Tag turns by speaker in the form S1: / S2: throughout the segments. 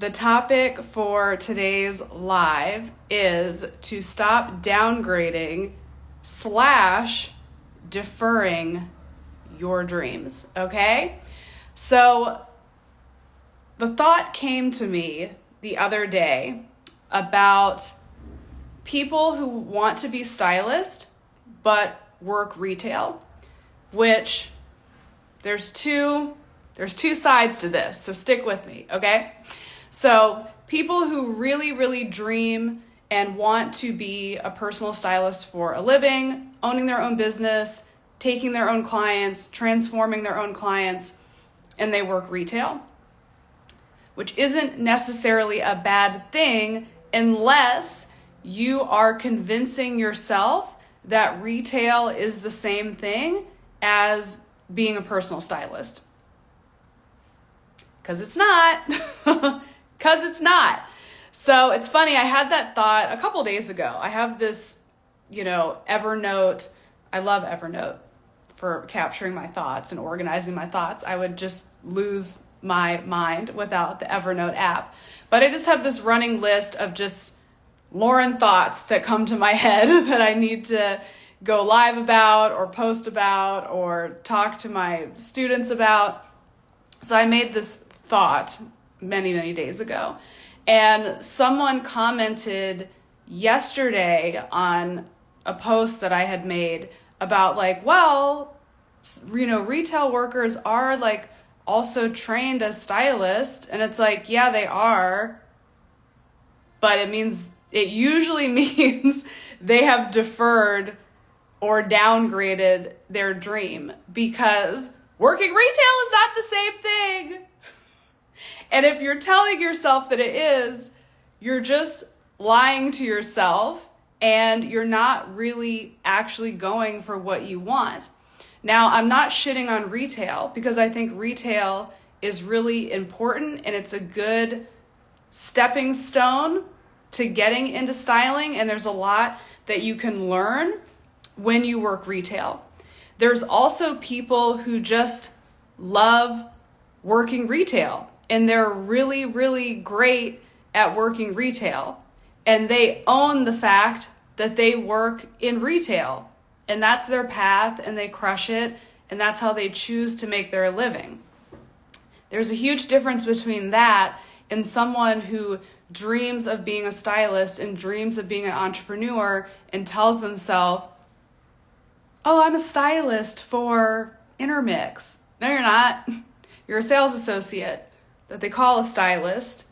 S1: The topic for today's live is to stop downgrading / deferring your dreams, okay? So the thought came to me the other day about people who want to be stylists but work retail, which there's two sides to this, so stick with me, okay? So people who really dream and want to be a personal stylist for a living, owning their own business, taking their own clients, transforming their own clients, and they work retail, which isn't necessarily a bad thing unless you are convincing yourself that retail is the same thing as being a personal stylist. Because it's not. Because it's not. So it's funny, I had that thought a couple days ago. I have this, Evernote. I love Evernote for capturing my thoughts and organizing my thoughts. I would just lose my mind without the Evernote app. But I just have this running list of just Lauren thoughts that come to my head that I need to go live about or post about or talk to my students about. So I made this thought many days ago. And someone commented yesterday on a post that I had made about retail workers are also trained as stylists. And it's yeah, they are. But it usually means they have deferred or downgraded their dream because working retail is not the same thing. And if you're telling yourself that it is, you're just lying to yourself and you're not really actually going for what you want. Now, I'm not shitting on retail because I think retail is really important and it's a good stepping stone to getting into styling. And there's a lot that you can learn when you work retail. There's also people who just love working retail. And they're really great at working retail. And they own the fact that they work in retail. And that's their path and they crush it. And that's how they choose to make their living. There's a huge difference between that and someone who dreams of being a stylist and dreams of being an entrepreneur and tells themselves, oh, I'm a stylist for Intermix. No, you're not. You're a sales associate that they call a stylist,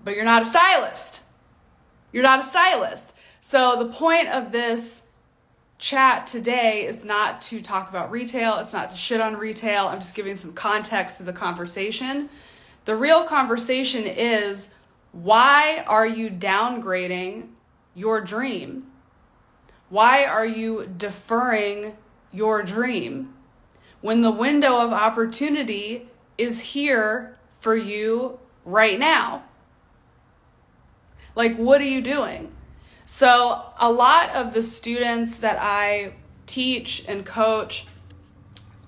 S1: but you're not a stylist. You're not a stylist. So the point of this chat today is not to talk about retail. It's not to shit on retail. I'm just giving some context to the conversation. The real conversation is, why are you downgrading your dream? Why are you deferring your dream when the window of opportunity is here for you right now? What are you doing? So a lot of the students that I teach and coach,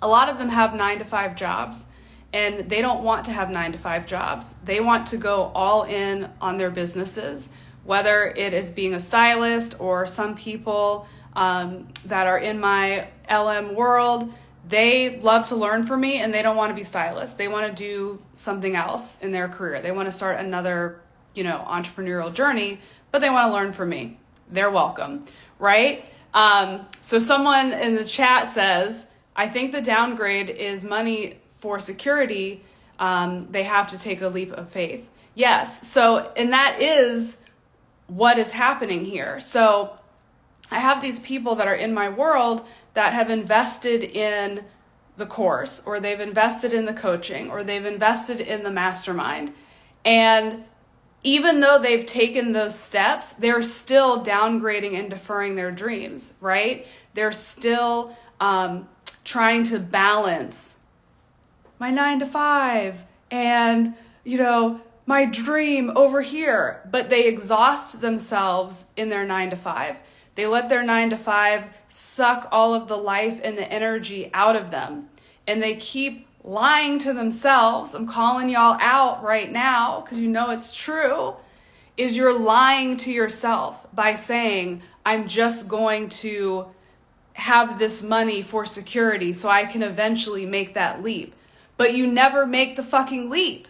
S1: a lot of them have 9-to-5 jobs, and they don't want to have 9-to-5 jobs. They want to go all in on their businesses, whether it is being a stylist or some people that are in my LM world. They love to learn from me and they don't want to be stylists. They want to do something else in their career. They want to start another, entrepreneurial journey, but they want to learn from me. They're welcome, right? So someone in the chat says, I think the downgrade is money for security. They have to take a leap of faith. Yes. So, and that is what is happening here. So I have these people that are in my world that have invested in the course, or they've invested in the coaching, or they've invested in the mastermind. And even though they've taken those steps, they're still downgrading and deferring their dreams, right? They're still trying to balance my 9-to-5 and, my dream over here. But they exhaust themselves in their 9-to-5. They let their 9-to-5 suck all of the life and the energy out of them. And they keep lying to themselves, I'm calling y'all out right now because you know it's true, is you're lying to yourself by saying, I'm just going to have this money for security so I can eventually make that leap. But you never make the fucking leap.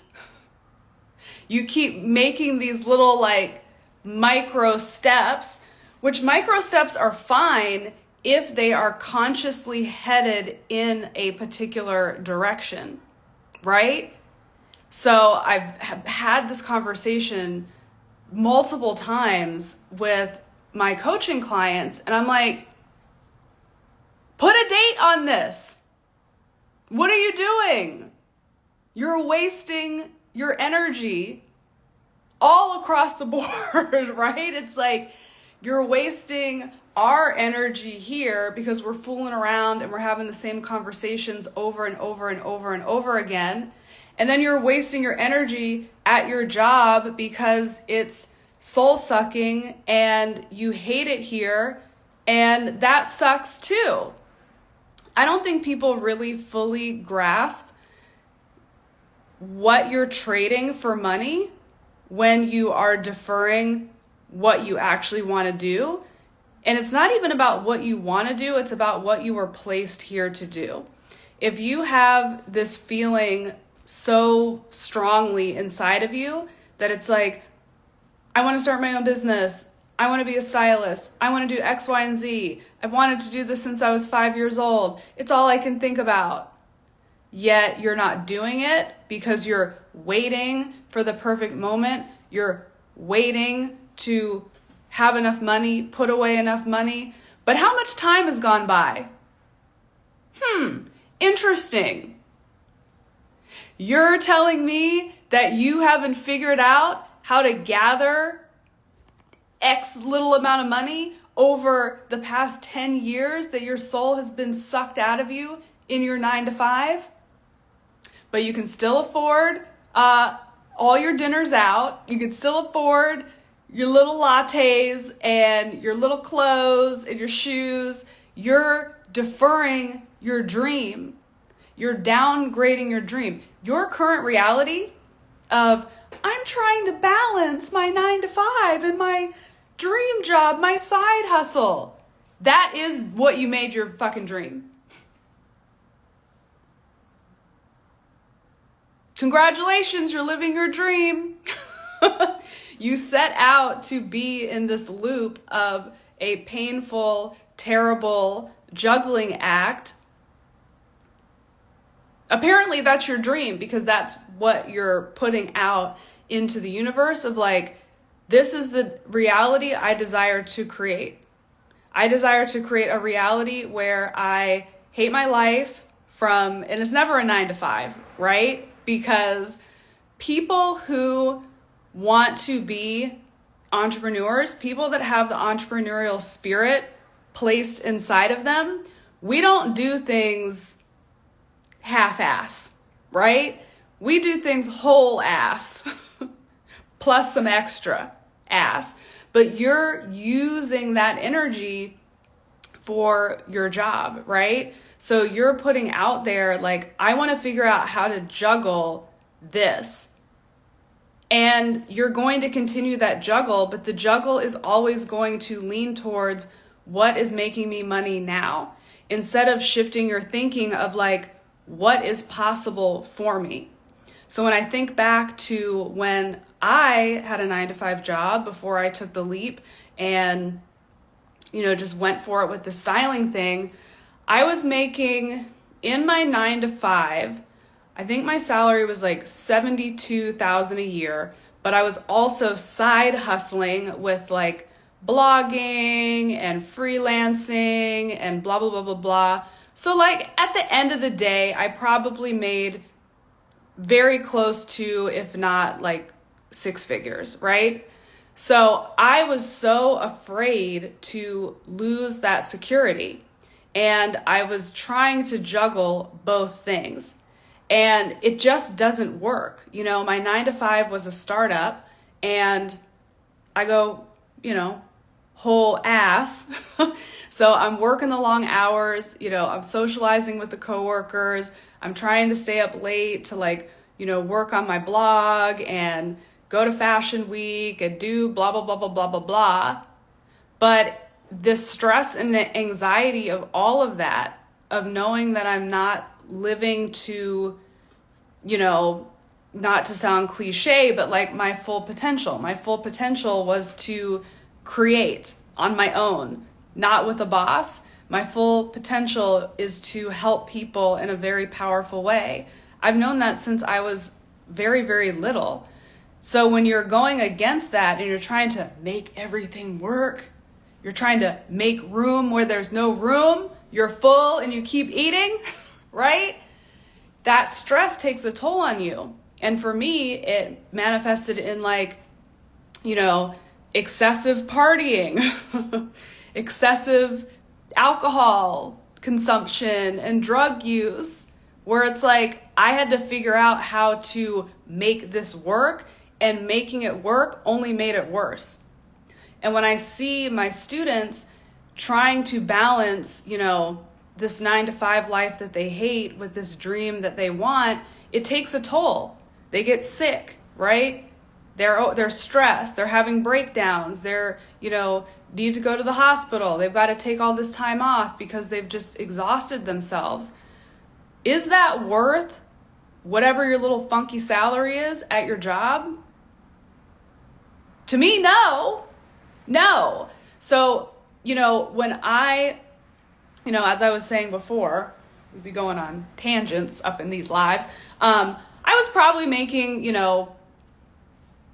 S1: You keep making these little like micro steps, which micro steps are fine if they are consciously headed in a particular direction, right? So I've had this conversation multiple times with my coaching clients, and I'm like, put a date on this. What are you doing? You're wasting your energy all across the board, right? It's like you're wasting our energy here because we're fooling around and we're having the same conversations over and over and over and over again. And then you're wasting your energy at your job because it's soul sucking and you hate it here, and that sucks too. I don't think people really fully grasp what you're trading for money when you are deferring what you actually want to do. And it's not even about what you want to do, it's about what you were placed here to do. If you have this feeling so strongly inside of you that it's like, I want to start my own business, I want to be a stylist, I want to do X, Y, and Z, I've wanted to do this since I was 5 years old, it's all I can think about. Yet you're not doing it because you're waiting for the perfect moment. You're waiting to have enough money, put away enough money. But how much time has gone by? Interesting. You're telling me that you haven't figured out how to gather X little amount of money over the past 10 years that your soul has been sucked out of you in your 9-to-5? But you can still afford all your dinners out. You can still afford your little lattes and your little clothes and your shoes. You're deferring your dream. You're downgrading your dream. Your current reality of, I'm trying to balance my 9-to-5 and my dream job, my side hustle. That is what you made your fucking dream. Congratulations, you're living your dream. You set out to be in this loop of a painful, terrible juggling act. Apparently that's your dream because that's what you're putting out into the universe of like, this is the reality I desire to create. I desire to create a reality where I hate my life and it's never a 9-to-5, right? Because people who want to be entrepreneurs, people that have the entrepreneurial spirit placed inside of them, we don't do things half-ass, right? We do things whole ass plus some extra ass. But you're using that energy for your job, right? So you're putting out there like, I want to figure out how to juggle this. And you're going to continue that juggle, but the juggle is always going to lean towards what is making me money now, instead of shifting your thinking of like, what is possible for me? So when I think back to when I had a 9-to-5 job before I took the leap and, just went for it with the styling thing, I was making in my 9-to-5, I think my salary was like $72,000 a year, but I was also side hustling with like blogging and freelancing and blah, blah, blah, blah, blah. So like at the end of the day, I probably made very close to, if not like 6 figures, right? So I was so afraid to lose that security. And I was trying to juggle both things. And it just doesn't work. My 9-to-5 was a startup, and I go, whole ass. So I'm working the long hours, I'm socializing with the coworkers. I'm trying to stay up late to work on my blog and go to fashion week and do blah, blah, blah, blah, blah, blah, blah. But the stress and the anxiety of all of that, of knowing that I'm not living to, not to sound cliche, but like my full potential. My full potential was to create on my own, not with a boss. My full potential is to help people in a very powerful way. I've known that since I was very, very little. So when you're going against that and you're trying to make everything work, you're trying to make room where there's no room, you're full and you keep eating, right? That stress takes a toll on you. And for me, it manifested in excessive partying, excessive alcohol consumption and drug use, where it's like I had to figure out how to make this work, and making it work only made it worse. And when I see my students trying to balance, this 9-to-5 life that they hate with this dream that they want, it takes a toll. They get sick, right? They're stressed. They're having breakdowns. They're, need to go to the hospital. They've got to take all this time off because they've just exhausted themselves. Is that worth whatever your little funky salary is at your job? To me, no. So, when as I was saying before, we'd be going on tangents up in these lives. I was probably making,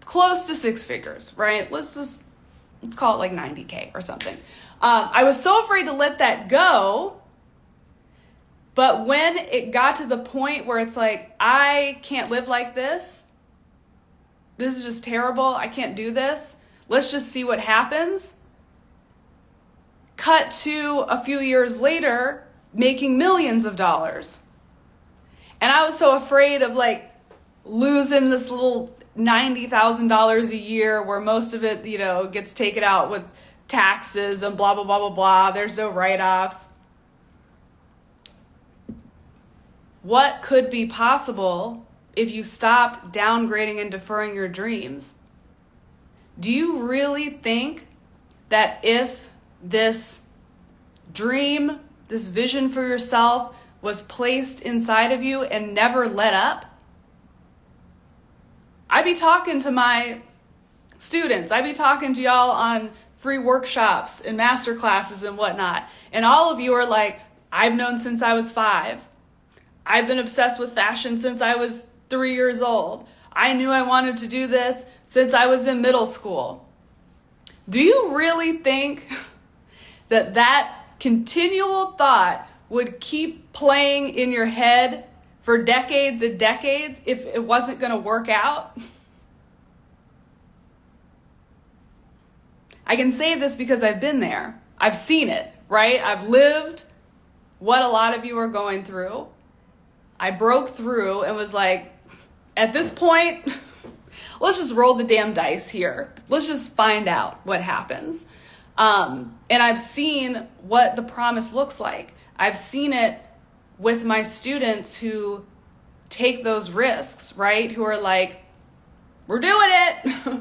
S1: close to 6 figures, right? Let's call it like 90K or something. I was so afraid to let that go. But when it got to the point where it's like, I can't live like this. This is just terrible. I can't do this. Let's just see what happens. Cut to a few years later, making millions of dollars. And I was so afraid of losing this little $90,000 a year where most of it, gets taken out with taxes and blah, blah, blah, blah, blah. There's no write-offs. What could be possible if you stopped downgrading and deferring your dreams? Do you really think that if this dream, this vision for yourself was placed inside of you and never let up? I'd be talking to my students. I'd be talking to y'all on free workshops and master classes and whatnot. And all of you are like, I've known since I was 5. I've been obsessed with fashion since I was 3 years old. I knew I wanted to do this since I was in middle school. Do you really think that continual thought would keep playing in your head for decades and decades if it wasn't going to work out? I can say this because I've been there. I've seen it, right? I've lived what a lot of you are going through. I broke through and was like, at this point, let's just roll the damn dice here. Let's just find out what happens. And I've seen what the promise looks like. I've seen it with my students who take those risks, right? Who are like, we're doing it.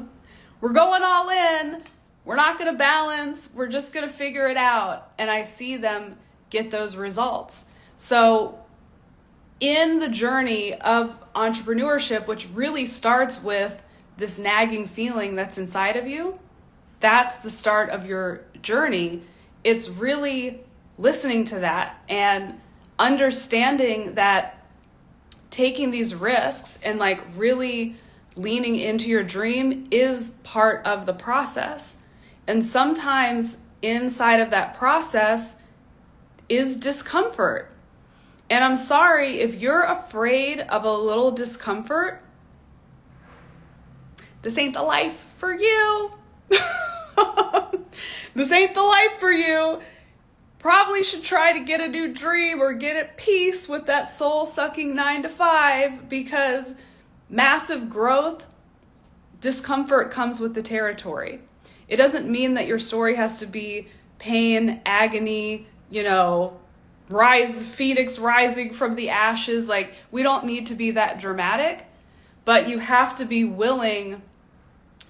S1: We're going all in. We're not going to balance. We're just going to figure it out. And I see them get those results. So in the journey of entrepreneurship, which really starts with this nagging feeling that's inside of you, that's the start of your journey. It's really listening to that and understanding that taking these risks and really leaning into your dream is part of the process. And sometimes inside of that process is discomfort. And I'm sorry, if you're afraid of a little discomfort, this ain't the life for you. This ain't the life for you. Probably should try to get a new dream or get at peace with that soul-sucking 9-to-5, because massive growth, discomfort comes with the territory. It doesn't mean that your story has to be pain, agony, Phoenix rising from the ashes. Like, we don't need to be that dramatic, but you have to be willing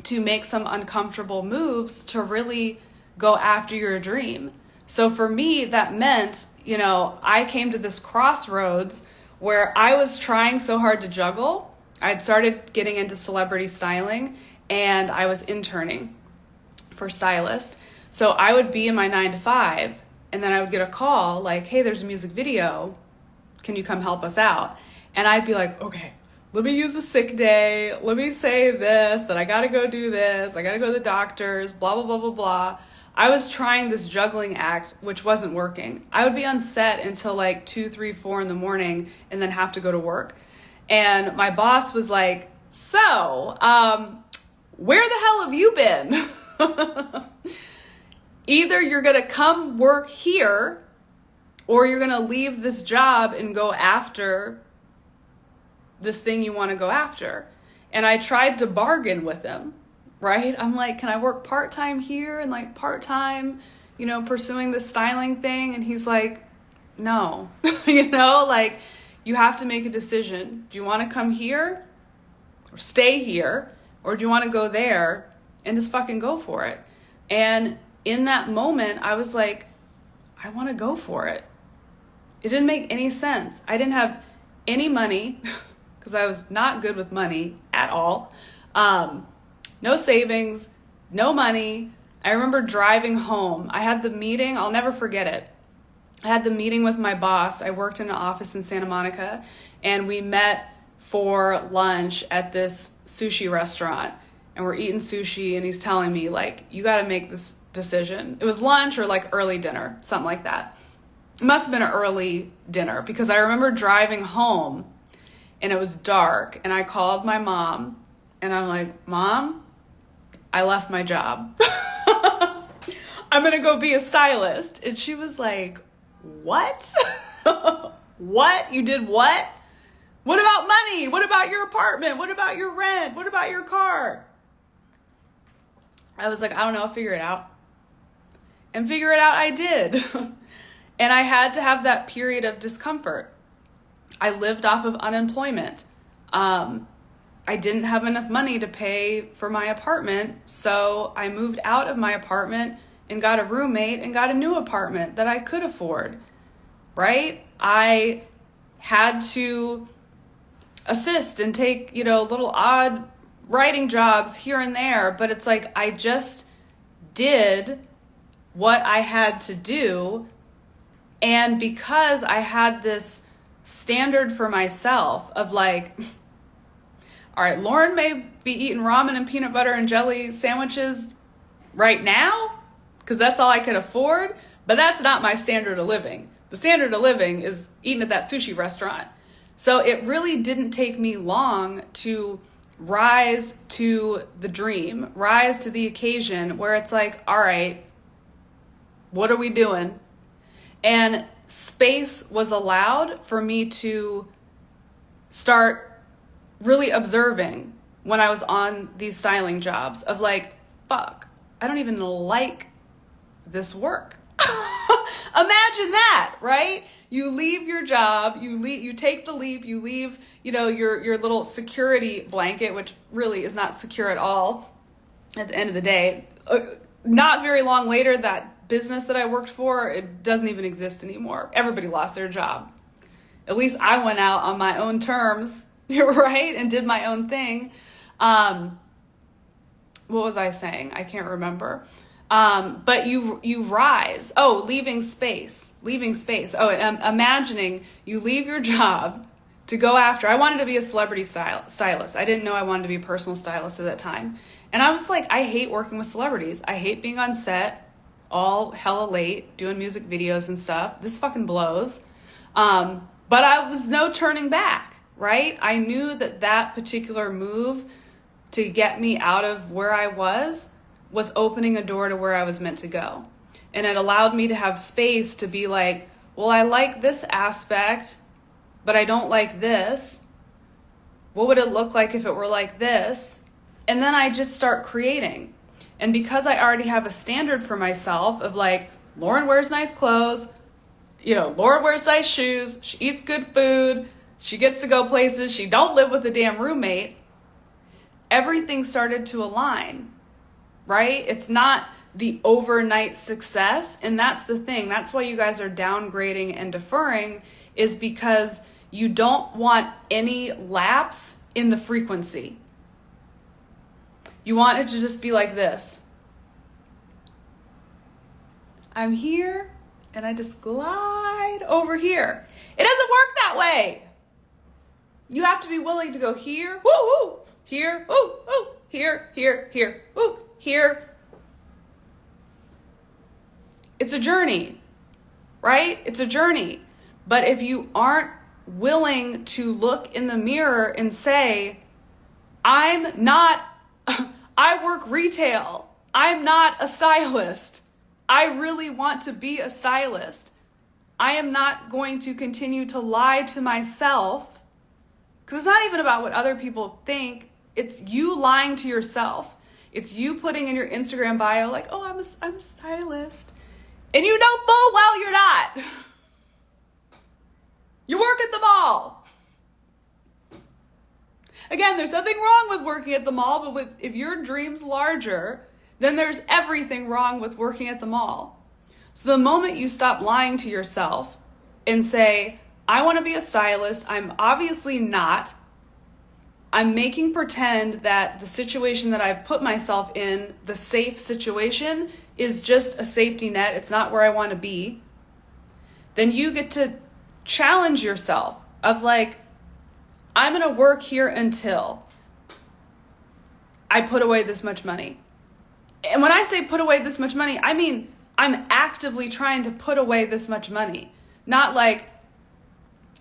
S1: to make some uncomfortable moves to really go after your dream. So for me, that meant, I came to this crossroads where I was trying so hard to juggle. I'd started getting into celebrity styling, and I was interning for Stylist. So I would be in my 9 to 5, and then I would get a call like, hey, there's a music video. Can you come help us out? And I'd be like, okay, let me use a sick day. Let me say this, that I got to go do this. I got to go to the doctors, blah, blah, blah, blah, blah. I was trying this juggling act, which wasn't working. I would be on set until like 2, 3, 4 in the morning and then have to go to work. And my boss was like, so, where the hell have you been? Either you're going to come work here or you're going to leave this job and go after this thing you want to go after. And I tried to bargain with him, right? I'm like, can I work part-time here and like part-time, pursuing the styling thing? And he's like, no, like, you have to make a decision. Do you want to come here or stay here? Or do you want to go there and just fucking go for it? And in that moment, I was like, I want to go for it. It didn't make any sense. I didn't have any money because I was not good with money at all. No savings, no money. I remember driving home. I had the meeting. I'll never forget it. I had the meeting with my boss. I worked in an office in Santa Monica, and we met for lunch at this sushi restaurant, and we're eating sushi, and he's telling me, like, you got to make this decision. It was lunch or like early dinner, something like that. It must have been an early dinner because I remember driving home and it was dark, and I called my mom and I'm like, Mom, I left my job. I'm going to go be a stylist. And she was like, what? What? You did what? What about money? What about your apartment? What about your rent? What about your car? I was like, I don't know, I'll figure it out. And figure it out I did. And I had to have that period of discomfort. I lived off of unemployment. I didn't have enough money to pay for my apartment, so I moved out of my apartment and got a roommate and got a new apartment that I could afford, right? I had to assist and take, little odd writing jobs here and there, but it's like I just did what I had to do. And because I had this standard for myself of like, all right, Lauren may be eating ramen and peanut butter and jelly sandwiches right now because that's all I could afford, but that's not my standard of living. The standard of living is eating at that sushi restaurant. So it really didn't take me long to rise to the dream, rise to the occasion where it's like, all right, what are we doing? And space was allowed for me to start really observing when I was on these styling jobs of like, fuck, I don't even like this work. Imagine that, right? You leave your job, you take the leap, you leave, your little security blanket, which really is not secure at all at the end of the day. Not very long later, that business that I worked for, it doesn't even exist anymore. Everybody lost their job. At least I went out on my own terms, right? And did my own thing. What was I saying? I can't remember. But you rise. Oh, leaving space. Oh, and imagining you leave your job to go after. I wanted to be a celebrity stylist. I didn't know I wanted to be a personal stylist at that time. And I was like, I hate working with celebrities. I hate being on set all hella late, doing music videos and stuff. This fucking blows. But I was no turning back, right? I knew that particular move to get me out of where I was opening a door to where I was meant to go. And it allowed me to have space to be like, well, I like this aspect, but I don't like this. What would it look like if it were like this? And then I just start creating. And because I already have a standard for myself of like, Lauren wears nice clothes, Lauren wears nice shoes, she eats good food, she gets to go places, she don't live with a damn roommate, everything started to align, right? It's not the overnight success. And that's the thing. That's why you guys are downgrading and deferring, is because you don't want any lapse in the frequency. You want it to just be like this. I'm here and I just glide over here. It doesn't work that way. You have to be willing to go here, woo, woo, here, woo, woo, here, woo, here. It's a journey, right? It's a journey. But if you aren't willing to look in the mirror and say, I work retail. I'm not a stylist. I really want to be a stylist. I am not going to continue to lie to myself, because it's not even about what other people think. It's you lying to yourself. It's you putting in your Instagram bio like, oh, I'm a stylist. And you know full well you're not. You work at the mall. Again, there's nothing wrong with working at the mall, but if your dream's larger, then there's everything wrong with working at the mall. So the moment you stop lying to yourself and say, I want to be a stylist, I'm obviously not. I'm making pretend that the situation that I've put myself in, the safe situation, is just a safety net. It's not where I want to be. Then you get to challenge yourself of like, I'm going to work here until I put away this much money. And when I say put away this much money, I mean, I'm actively trying to put away this much money. Not like,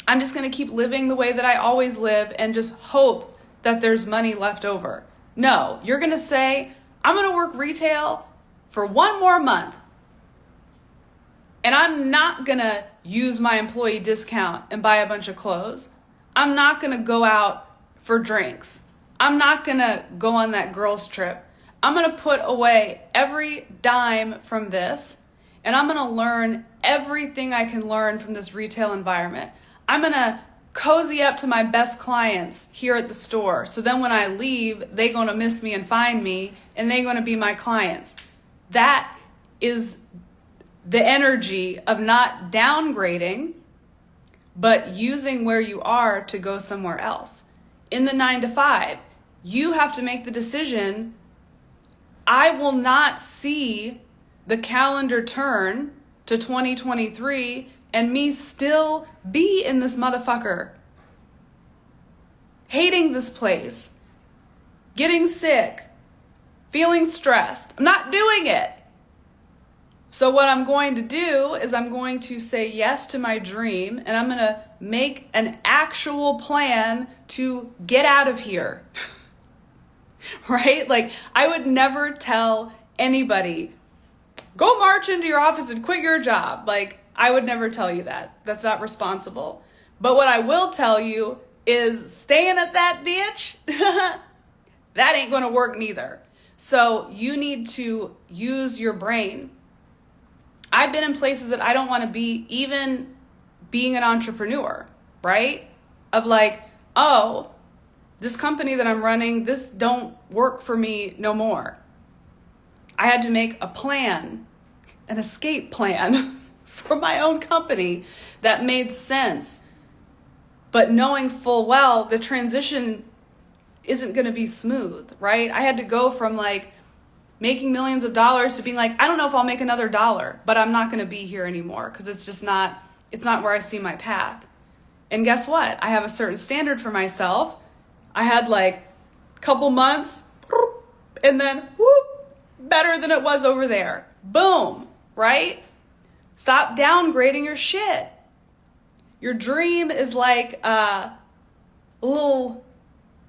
S1: I'm just going to keep living the way that I always live and just hope that there's money left over. No, you're going to say, I'm going to work retail for one more month. And I'm not going to use my employee discount and buy a bunch of clothes. I'm not going to go out for drinks. I'm not going to go on that girls trip. I'm going to put away every dime from this, and I'm going to learn everything I can learn from this retail environment. I'm going to cozy up to my best clients here at the store. So then when I leave, they're going to miss me and find me, and they're going to be my clients. That is the energy of not downgrading, but using where you are to go somewhere else. In the 9 to 5, you have to make the decision, I will not see the calendar turn to 2023 and me still be in this motherfucker. Hating this place, getting sick, feeling stressed. I'm not doing it. So what I'm going to do is I'm going to say yes to my dream, and I'm going to make an actual plan to get out of here. Right? Like, I would never tell anybody, go march into your office and quit your job. Like, I would never tell you that. That's not responsible. But what I will tell you is staying at that bitch, that ain't going to work neither. So you need to use your brain. I've been in places that I don't want to be, even being an entrepreneur, right? Of like, oh, this company that I'm running, this don't work for me no more. I had to make a plan, an escape plan for my own company that made sense. But knowing full well the transition isn't going to be smooth, right? I had to go from like making millions of dollars to being like, I don't know if I'll make another dollar, but I'm not going to be here anymore because it's not where I see my path. And guess what? I have a certain standard for myself. I had like a couple months and then whoop, better than it was over there. Boom, right? Stop downgrading your shit. Your dream is like a little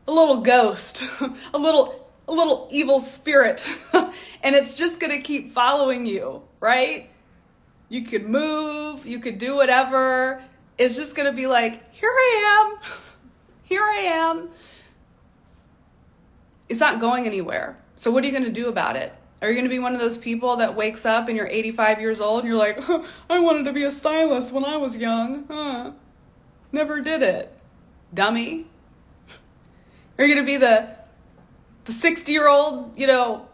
S1: ghost, a little evil spirit, and it's just going to keep following you, right? You could move, you could do whatever. It's just going to be like, here I am. It's not going anywhere. So what are you going to do about it? Are you going to be one of those people that wakes up and you're 85 years old and you're like, I wanted to be a stylist when I was young. Never did it. Dummy. Are you going to be the 60-year-old,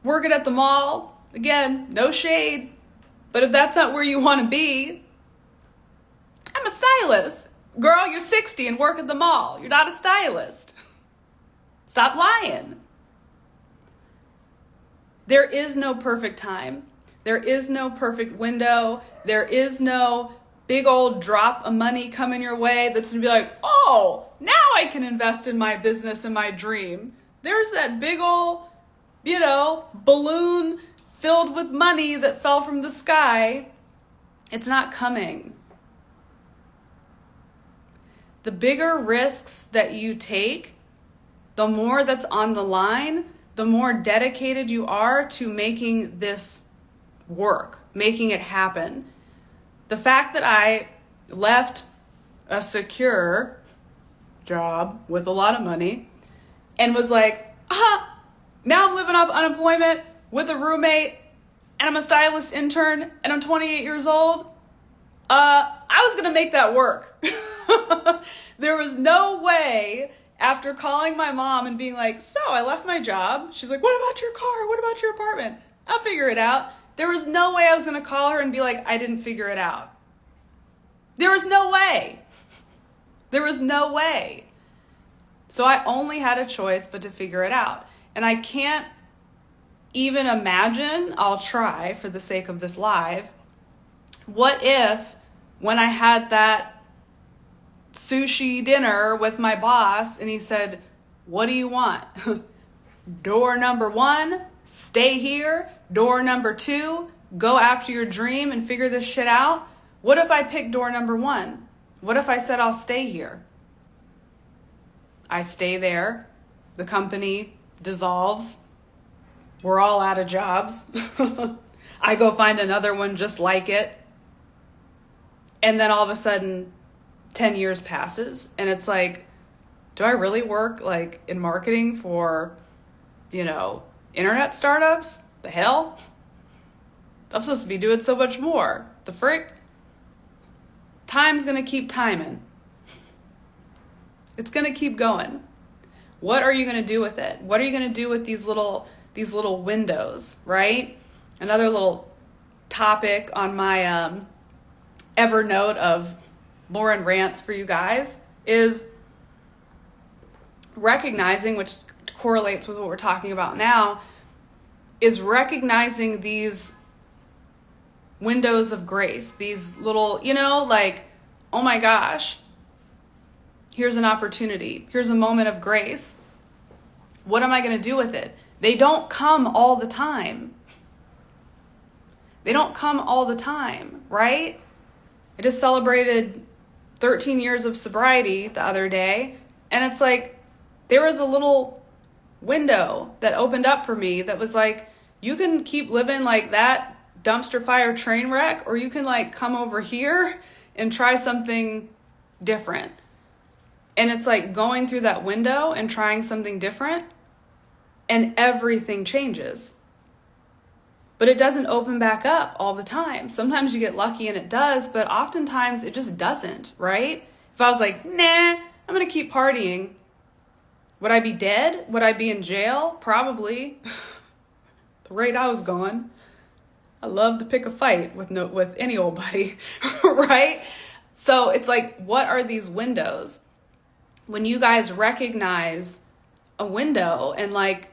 S1: working at the mall? Again, no shade. But if that's not where you want to be, I'm a stylist. Girl, you're 60 and work at the mall. You're not a stylist. Stop lying. There is no perfect time. There is no perfect window. There is no big old drop of money coming your way that's going to be like, oh, now I can invest in my business and my dream. There's that big old, balloon filled with money that fell from the sky. It's not coming. The bigger risks that you take, the more that's on the line, the more dedicated you are to making this work, making it happen. The fact that I left a secure job with a lot of money and was like, now I'm living off unemployment with a roommate and I'm a stylist intern and I'm 28 years old, I was going to make that work. There was no way. After calling my mom and being like, so I left my job. She's like, what about your car? What about your apartment? I'll figure it out. There was no way I was going to call her and be like, I didn't figure it out. There was no way. There was no way. So I only had a choice but to figure it out. And I can't even imagine, I'll try for the sake of this live, what if when I had that sushi dinner with my boss and he said, what do you want? Door number 1, stay here. Door number 2, go after your dream and figure this shit out. What if I picked door number 1? What if I said I'll stay here? I stay there. The company dissolves. We're all out of jobs. I go find another one just like it. And then all of a sudden 10 years passes and it's like, do I really work like in marketing for, internet startups? The hell? I'm supposed to be doing so much more. The frick? Time's gonna keep timing. It's gonna keep going. What are you gonna do with it? What are you gonna do with these little windows, right? Another little topic on my Evernote of Lauren rants for you guys is recognizing, which correlates with what we're talking about now, is recognizing these windows of grace, these little, oh my gosh, here's an opportunity. Here's a moment of grace. What am I going to do with it? They don't come all the time. They don't come all the time, right? I just celebrated 13 years of sobriety the other day, and it's like there was a little window that opened up for me that was like, you can keep living like that dumpster fire train wreck, or you can like come over here and try something different. And it's like going through that window and trying something different, and everything changes. But it doesn't open back up all the time. Sometimes you get lucky and it does, but oftentimes it just doesn't, right? If I was like, nah, I'm going to keep partying, would I be dead? Would I be in jail? Probably. The rate I was going. I love to pick a fight with any old buddy, right? So it's like, what are these windows? When you guys recognize a window, and like,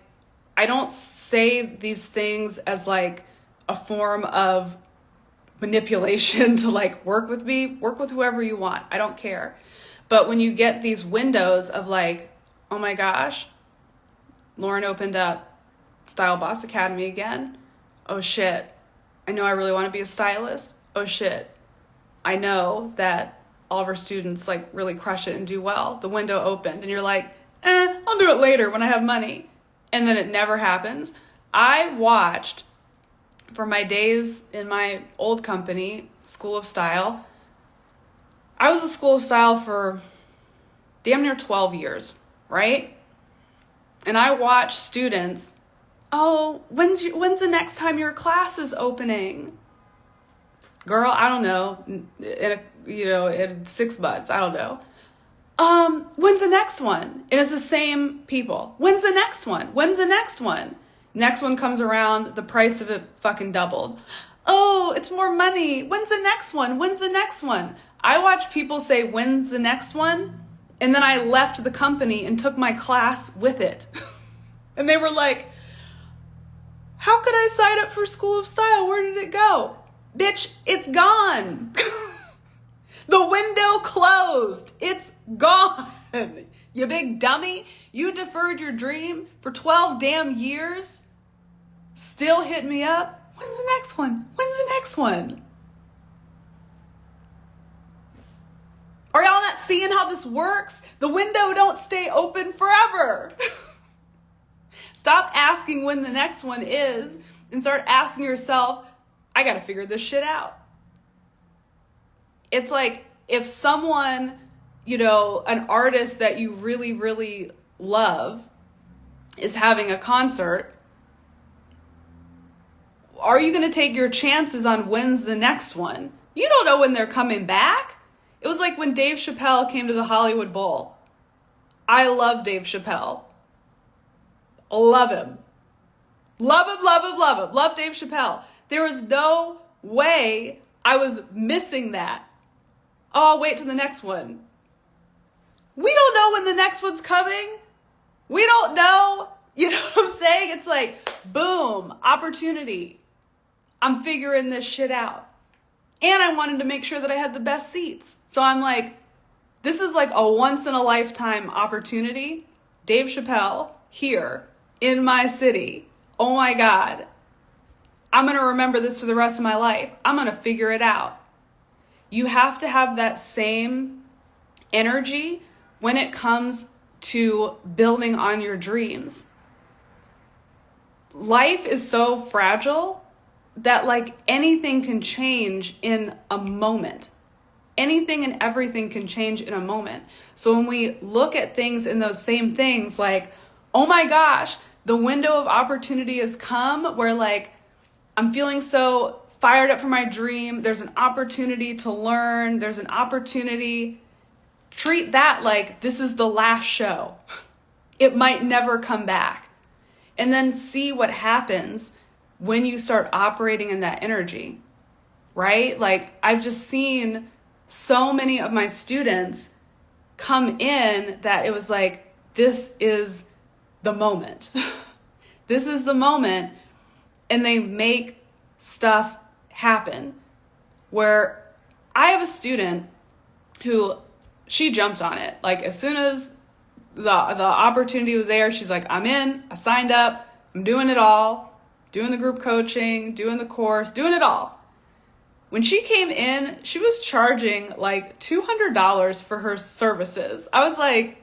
S1: I don't say these things as like a form of manipulation to like work with me, work with whoever you want. I don't care. But when you get these windows of like, oh my gosh, Lauren opened up Style Boss Academy again. Oh shit. I know I really want to be a stylist. Oh shit. I know that all of our students like really crush it and do well. The window opened and you're like, I'll do it later when I have money. And then it never happens. I watched, for my days in my old company, School of Style, I was at School of Style for damn near 12 years, right? And I watched students Oh, when's the next time your class is opening? Girl, I don't know. In 6 months, I don't know. When's the next one? And it's the same people. When's the next one? When's the next one? Next one comes around, the price of it fucking doubled. Oh, it's more money. When's the next one? When's the next one? I watch people say, when's the next one? And then I left the company and took my class with it. And they were like, how could I sign up for School of Style? Where did it go? Bitch, it's gone. The window closed. It's gone. You big dummy. You deferred your dream for 12 damn years. Still hit me up. When's the next one? When's the next one? Are y'all not seeing how this works? The window don't stay open forever. Stop asking when the next one is and start asking yourself, I got to figure this shit out. It's like if someone, an artist that you really, really love is having a concert, are you going to take your chances on when's the next one? You don't know when they're coming back. It was like when Dave Chappelle came to the Hollywood Bowl. I love Dave Chappelle. Love him. Love him, love him, love him. Love Dave Chappelle. There was no way I was missing that. Oh, I'll wait till the next one. We don't know when the next one's coming. We don't know. You know what I'm saying? It's like, boom, opportunity. I'm figuring this shit out. And I wanted to make sure that I had the best seats. So I'm like, this is like a once in a lifetime opportunity. Dave Chappelle here in my city. Oh my God. I'm going to remember this for the rest of my life. I'm going to figure it out. You have to have that same energy when it comes to building on your dreams. Life is so fragile that like anything can change in a moment. Anything and everything can change in a moment. So when we look at things in those same things, like, oh my gosh, the window of opportunity has come where like, I'm feeling so fired up for my dream. There's an opportunity to learn. There's an opportunity. Treat that like this is the last show. It might never come back. And then see what happens when you start operating in that energy, right? Like I've just seen so many of my students come in that it was like, this is the moment. This is the moment. And they make stuff happen. Where I have a student who she jumped on it. Like as soon as the opportunity was there, she's like, I'm in, I signed up, I'm doing it all, doing the group coaching, doing the course, doing it all. When she came in, she was charging like $200 for her services. I was like,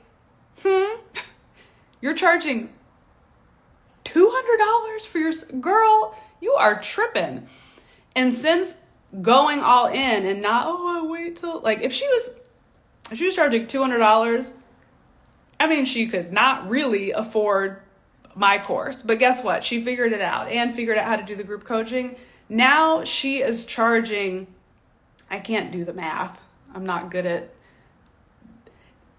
S1: you're charging $200 for your girl? You are tripping. And since going all in and not, I wait till, like if she was charging $200, I mean, she could not really afford my course. But guess what? She figured it out and figured out how to do the group coaching. Now she is charging, I can't do the math. I'm not good at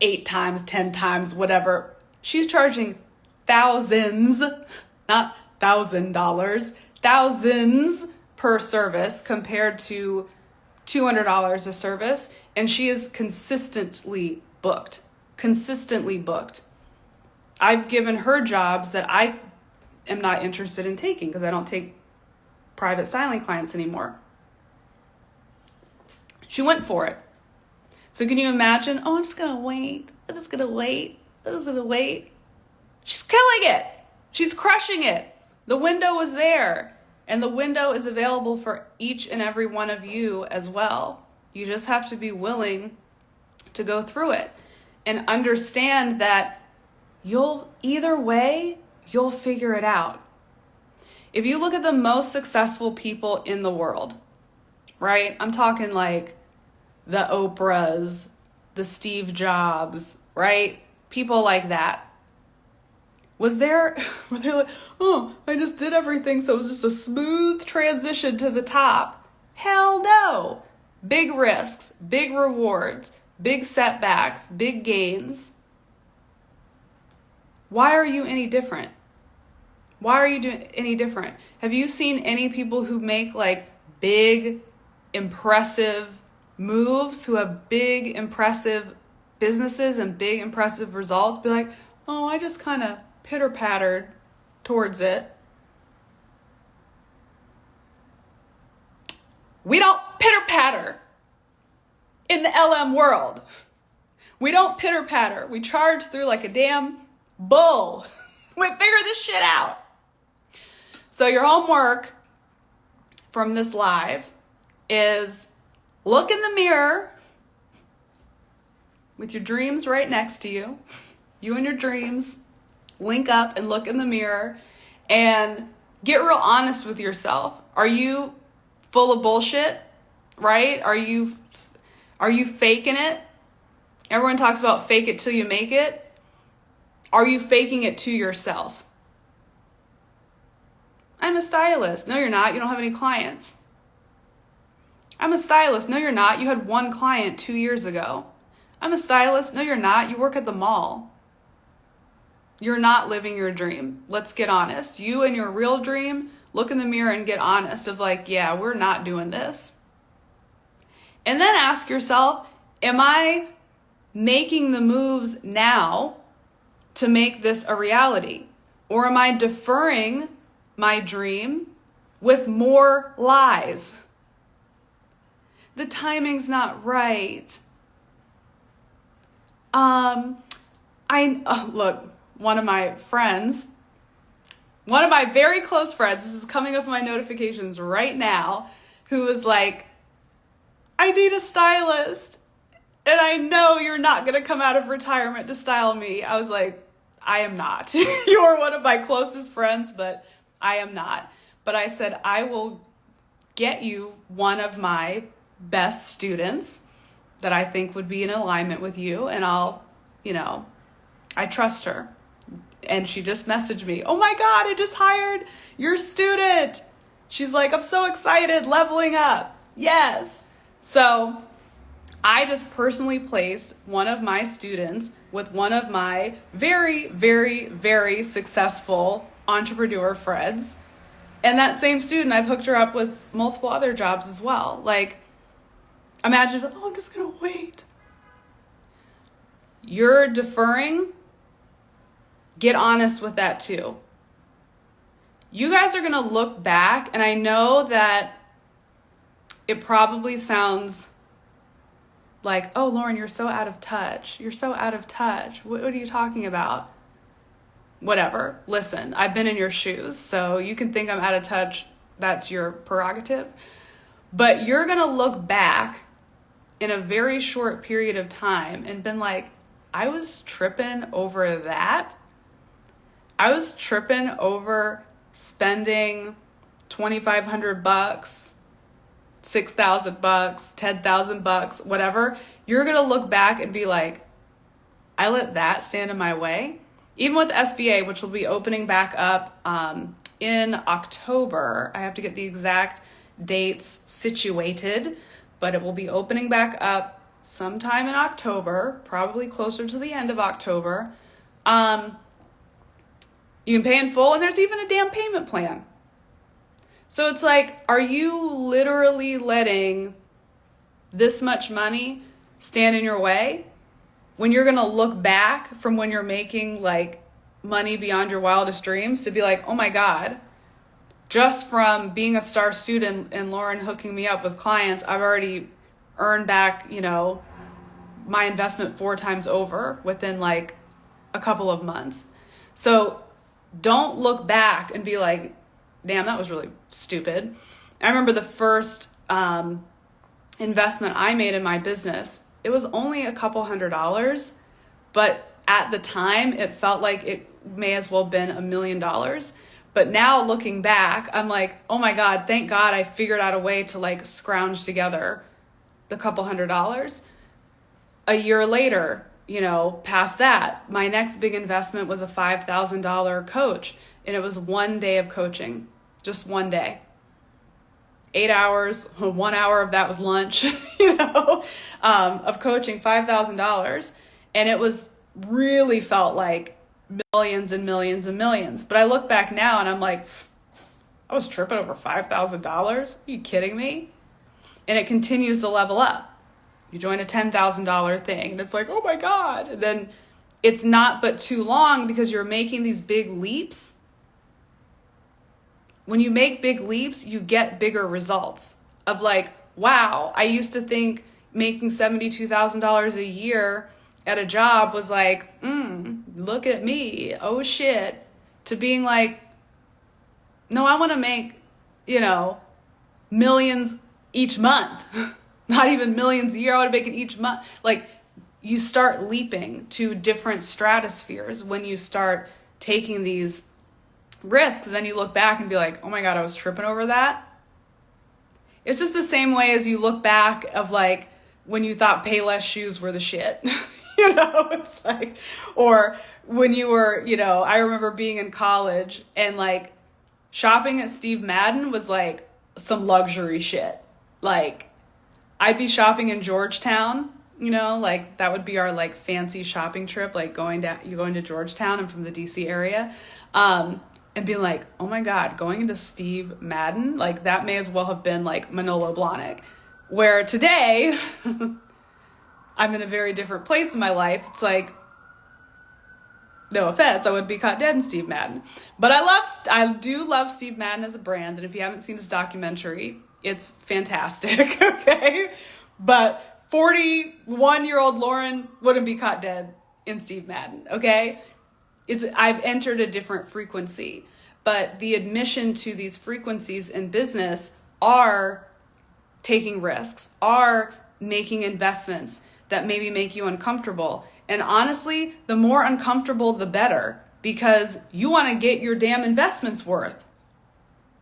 S1: 8 times, 10 times, whatever. She's charging thousands, not $1,000, thousands per service compared to $200 a service. And she is consistently booked. I've given her jobs that I am not interested in taking because I don't take private styling clients anymore. She went for it. So can you imagine? Oh, I'm just going to wait. She's killing it. She's crushing it. The window was there, and the window is available for each and every one of you as well. You just have to be willing to go through it and understand that you'll figure it out. If you look at the most successful people in the world, right? I'm talking like the Oprahs, the Steve Jobs, right? People like that. were they like, oh, I just did everything, so it was just a smooth transition to the top? Hell no. Big risks, big rewards, big setbacks, big gains. Why are you any different? Why are you doing any different? Have you seen any people who make like big, impressive moves, who have big, impressive businesses and big, impressive results, be like, oh, I just kind of pitter-pattered towards it? We don't pitter-patter in the LM world. We don't pitter-patter. We charge through like a damn bull. We figure this shit out. So your homework from this live is look in the mirror with your dreams right next to you. You and your dreams link up and look in the mirror and get real honest with yourself. Are you full of bullshit, right? Are you faking it? Everyone talks about fake it till you make it. Are you faking it to yourself? I'm a stylist. No, you're not. You don't have any clients. I'm a stylist. No, you're not. You had one client 2 years ago. I'm a stylist. No, you're not. You work at the mall. You're not living your dream. Let's get honest. You and your real dream, look in the mirror and get honest of like, yeah, we're not doing this. And then ask yourself, am I making the moves now to make this a reality? Or am I deferring my dream with more lies? The timing's not right. Look, one of my very close friends, this is coming up in my notifications right now, who was like, I need a stylist, and I know you're not going to come out of retirement to style me. I was like, I am not. You're one of my closest friends, but I am not. But I said, I will get you one of my best students that I think would be in alignment with you, and I trust her. And she just messaged me, oh my God, I just hired your student. She's like, I'm so excited, leveling up. Yes. So I just personally placed one of my students with one of my very, very, very successful entrepreneur friends. And that same student, I've hooked her up with multiple other jobs as well. Like, imagine, I'm just going to wait. You're deferring. Get honest with that too. You guys are going to look back, and I know that it probably sounds like, oh, Lauren, you're so out of touch. You're so out of touch. What are you talking about? Whatever. Listen, I've been in your shoes, so you can think I'm out of touch. That's your prerogative. But you're going to look back in a very short period of time and been like, I was tripping over that. I was tripping over spending $2,500, $6,000, $10,000, whatever. You're going to look back and be like, I let that stand in my way. Even with SBA, which will be opening back up in October. I have to get the exact dates situated, but it will be opening back up sometime in October, probably closer to the end of October. You can pay in full, and there's even a damn payment plan. So it's like, are you literally letting this much money stand in your way when you're going to look back from when you're making like money beyond your wildest dreams to be like, oh my God, just from being a star student and Lauren hooking me up with clients, I've already earned back, my investment 4 times over within like a couple of months. So don't look back and be like, damn, that was really stupid. I remember the first investment I made in my business. It was only a couple $100, but at the time it felt like it may as well have been $1 million. But now looking back, I'm like, oh my God, thank God I figured out a way to like scrounge together the couple $100. A year later, past that, my next big investment was a $5,000 coach. And it was 1 day of coaching, just 1 day. 8 hours, 1 hour of that was lunch, of coaching, $5,000. And it really felt like millions and millions and millions. But I look back now and I'm like, I was tripping over $5,000. Are you kidding me? And it continues to level up. You join a $10,000 thing and it's like, oh my God. And then it's not but too long because you're making these big leaps. When you make big leaps, you get bigger results of like, wow, I used to think making $72,000 a year at a job was like, look at me, oh shit, to being like, no, I want to make, millions each month, not even millions a year. I want to make it each month. Like, you start leaping to different stratospheres when you start taking these risks. And then you look back and be like, oh my God, I was tripping over that. It's just the same way as you look back of like when you thought Payless shoes were the shit. It's like, or when you were, I remember being in college and like shopping at Steve Madden was like some luxury shit. Like I'd be shopping in Georgetown, like that would be our like fancy shopping trip, like going to Georgetown and from the DC area. And being like, oh my God, going into Steve Madden, like that may as well have been like Manolo Blahnik. Where today, I'm in a very different place in my life. It's like, no offense, I would be caught dead in Steve Madden. But I do love Steve Madden as a brand. And if you haven't seen his documentary, it's fantastic, okay? But 41-year-old Lauren wouldn't be caught dead in Steve Madden, okay? I've entered a different frequency, but the admission to these frequencies in business are taking risks, are making investments that maybe make you uncomfortable. And honestly, the more uncomfortable, the better, because you want to get your damn investments worth.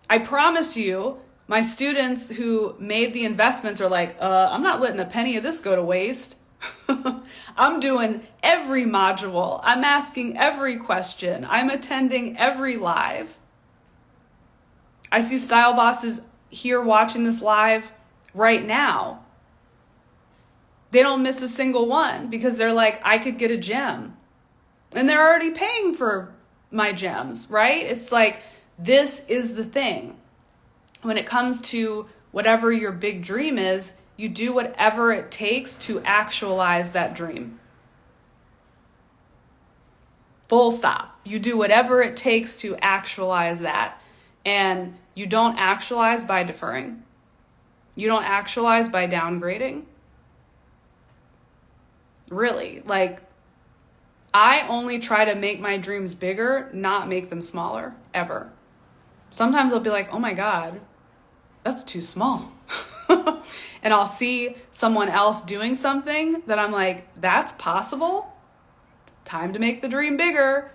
S1: I promise you, my students who made the investments are like, I'm not letting a penny of this go to waste. I'm doing every module. I'm asking every question. I'm attending every live. I see style bosses here watching this live right now. They don't miss a single one because they're like, I could get a gem. And they're already paying for my gems, right? It's like, this is the thing. When it comes to whatever your big dream is, you do whatever it takes to actualize that dream. Full stop. You do whatever it takes to actualize that. And you don't actualize by deferring. You don't actualize by downgrading. Really, like, I only try to make my dreams bigger, not make them smaller, ever. Sometimes I'll be like, oh my God, that's too small. And I'll see someone else doing something that I'm like, that's possible. Time to make the dream bigger.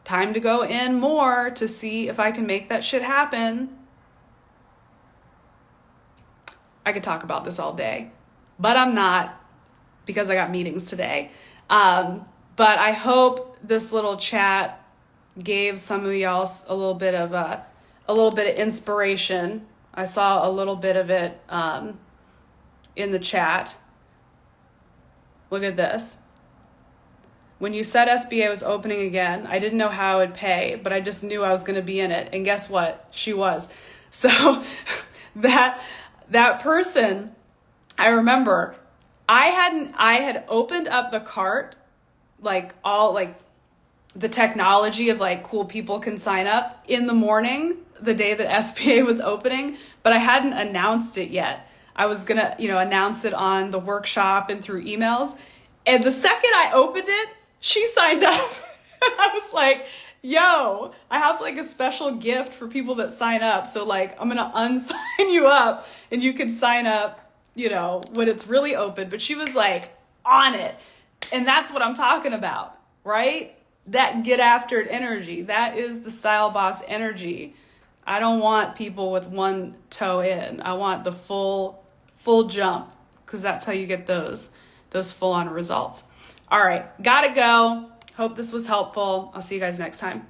S1: Time to go in more to see if I can make that shit happen. I could talk about this all day, but I'm not, because I got meetings today. But I hope this little chat gave some of y'all a little bit of inspiration. I saw a little bit of it in the chat. Look at this. When you said SBA was opening again, I didn't know how I would pay, but I just knew I was going to be in it. And guess what? She was. So that person, I remember, I had opened up the cart, like all like the technology of like cool people can sign up in the morning, the day that SBA was opening, but I hadn't announced it yet. I was going to, announce it on the workshop and through emails. And the second I opened it, she signed up. I was like, yo, I have like a special gift for people that sign up. So like, I'm going to unsign you up and you can sign up, when it's really open. But she was like on it. And that's what I'm talking about, right? That get after it energy. That is the style boss energy. I don't want people with one toe in. I want the full jump, because that's how you get those full on results. All right, gotta go. Hope this was helpful. I'll see you guys next time.